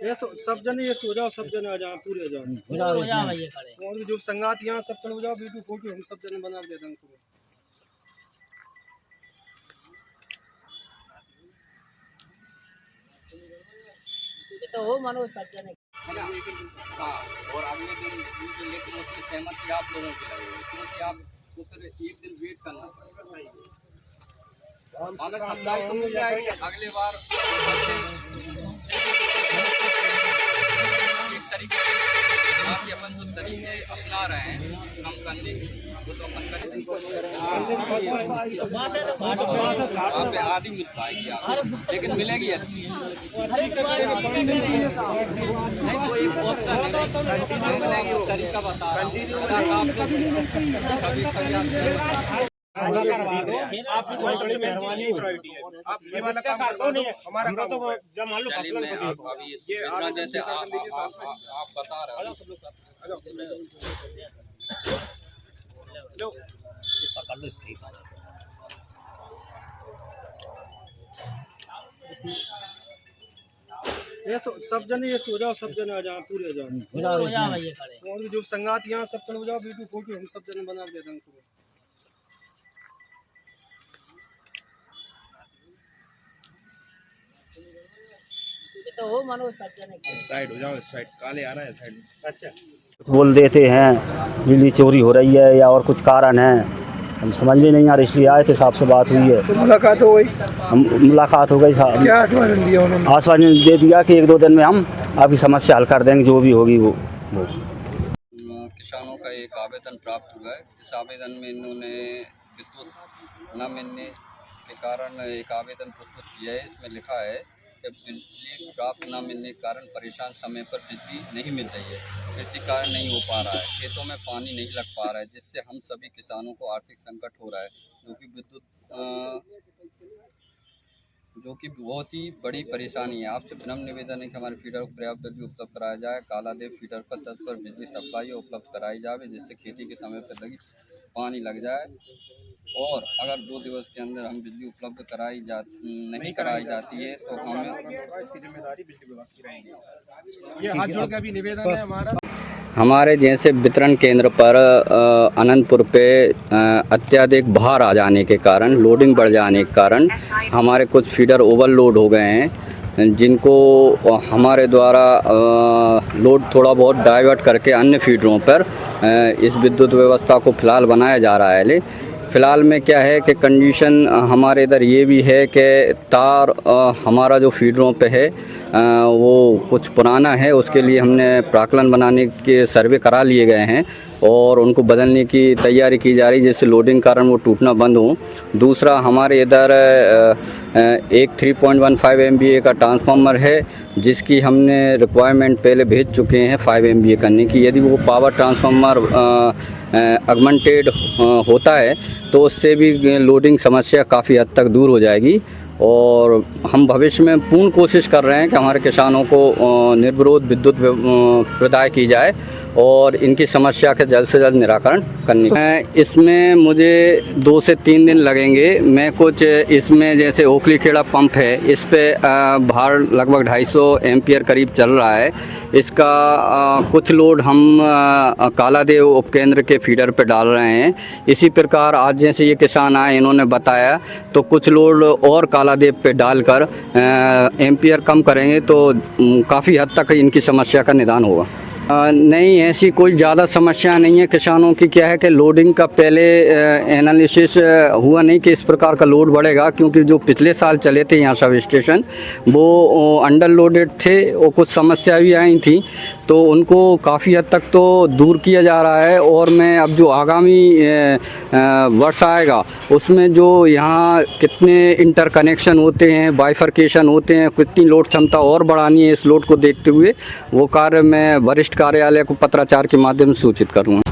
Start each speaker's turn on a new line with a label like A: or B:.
A: ये सब जने ये सो जाओ, सब जने आ जाओ, पूरे आ जाओ।
B: हो जाओ ये खड़े
A: और जो संगात यहाँ सब हो जाओ, वीडियो फोटो हम सब जने बना दे देंगे पूरे।
B: ये तो हो मानो सब जने
C: है ना। हाँ, और अगले दिन लेकिन उसकी सहमति आप लोगों की लगेगी, क्योंकि आपको फिर एक दिन वेट करना पड़ेगा। हमें सप्लाई तो मिल जाएगी अगले बार। एक तरीके से बाकी अपन जो तरीके अपना रहे हैं कम करने के, वो तो अपन करें। वहाँ पे आधी मिल पाएगी आप, लेकिन मिलेगी अच्छी। नहीं वो एक ऑप्शन है, तरीका बता रहा हूँ। कभी कभी
A: आपकी बहुत बड़ी मेहरबानी प्रायोरिटी है। आप ये वाला काम कर दो, हमारा काम तो जब मान लो
C: चलिए मैं आप अभी ये जैसे आप बता रहे हो।
B: पकड़ लो ठीक है।
A: ये सब जने ये सो जाओ, सब जने आ जाओ, पूरे आ जाओ।
B: हो जाओ ये खड़े
A: और जो संगात यहाँ सब हो जाओ, वीडियो फोटो हम सब जने बना दे देंगे पूरे।
B: ये तो हो मानो सब जने
A: साइड हो जाओ, इस साइड काले आ रहा है साइड। अच्छा
D: बोल देते हैं बिजली चोरी हो रही है या और कुछ कारण है, हम समझ में नहीं आ रहा, इसलिए आए थे, साहब से बात हुई है।
E: तो मुलाकात हो गई?
D: हम मुलाकात हो गई साहब।
E: क्या आश्वासन दिया उन्होंने?
D: आश्वासन दे दिया कि 1-2 दिन में हम आपकी समस्या हल कर देंगे, जो भी होगी वो।
C: किसानों का एक आवेदन प्राप्त हुआ है। इस आवेदन में इन्होंने विद्युत न मिलने के कारण एक आवेदन प्रस्तुत किया है। इसमें लिखा है कि बिजली प्राप्त न मिलने के कारण परेशान, समय पर बिजली नहीं मिल रही है, कृषि कार्य नहीं हो पा रहा है, खेतों में पानी नहीं लग पा रहा है, जिससे हम सभी किसानों को आर्थिक संकट हो रहा है, जो कि बहुत ही बड़ी परेशानी है। आपसे विनम्र निवेदन है कि हमारे फीडर को पर्याप्त बिजली उपलब्ध कराया जाए। कालादेव फीडर पर 10 पर बिजली सप्लाई उपलब्ध कराई जाए, जिससे खेती के समय पर लगी पानी लग जाए। और अगर 2 दिवस के अंदर हम बिजली उपलब्ध नहीं कराई जाती है तो हमें
A: इसकी जिम्मेदारी बिजली विभाग की रहेगी। ये हाथ जोड़ के अभी निवेदन है हमारा।
C: हमारे जैसे वितरण केंद्र पर अनंतपुर पे अत्यधिक भार आ जाने के कारण, लोडिंग बढ़ जाने के कारण हमारे कुछ फीडर ओवरलोड हो गए हैं, जिनको हमारे द्वारा लोड थोड़ा बहुत डाइवर्ट करके अन्य फीडरों पर इस विद्युत व्यवस्था को फ़िलहाल बनाया जा रहा है। फ़िलहाल में क्या है कि कंडीशन हमारे इधर ये भी है कि तार हमारा जो फीडरों पे है वो कुछ पुराना है, उसके लिए हमने प्राकलन बनाने के सर्वे करा लिए गए हैं और उनको बदलने की तैयारी की जा रही है, जिससे लोडिंग कारण वो टूटना बंद हो। दूसरा हमारे इधर एक 3.15 MVA का ट्रांसफार्मर है, जिसकी हमने रिक्वायरमेंट पहले भेज चुके हैं 5 MVA करने की। यदि वो पावर ट्रांसफार्मर अगमेंटेड होता है तो उससे भी लोडिंग समस्या काफ़ी हद तक दूर हो जाएगी। और हम भविष्य में पूर्ण कोशिश कर रहे हैं कि हमारे किसानों को निर्विरोध विद्युत प्रदाय की जाए और इनकी समस्या का जल्द से जल्द निराकरण करने की। इसमें मुझे 2 से 3 दिन लगेंगे। मैं कुछ इसमें जैसे ओखली खेड़ा पंप है, इस पे भार लगभग 250 एम्पियर करीब चल रहा है। इसका कुछ लोड हम कालादेव उपकेंद्र के फीडर पे डाल रहे हैं। इसी प्रकार आज जैसे ये किसान आए, इन्होंने बताया तो कुछ लोड और कालादेव पे डालकर एम्पियर कम करेंगे तो काफ़ी हद तक इनकी समस्या का निदान होगा। नहीं, ऐसी कोई ज़्यादा समस्या नहीं है किसानों की। क्या है कि लोडिंग का पहले एनालिसिस हुआ नहीं कि इस प्रकार का लोड बढ़ेगा, क्योंकि जो पिछले साल चले थे यहाँ सब स्टेशन वो अंडर लोडेड थे और कुछ समस्या भी आई थी, तो उनको काफ़ी हद तक तो दूर किया जा रहा है। और मैं अब जो आगामी वर्ष आएगा उसमें जो यहाँ कितने इंटरकनेक्शन होते हैं, बाइफर्केशन होते हैं, कितनी लोड क्षमता और बढ़ानी है, इस लोड को देखते हुए वो कार्य मैं वरिष्ठ कार्यालय को पत्राचार के माध्यम से सूचित करूँगा।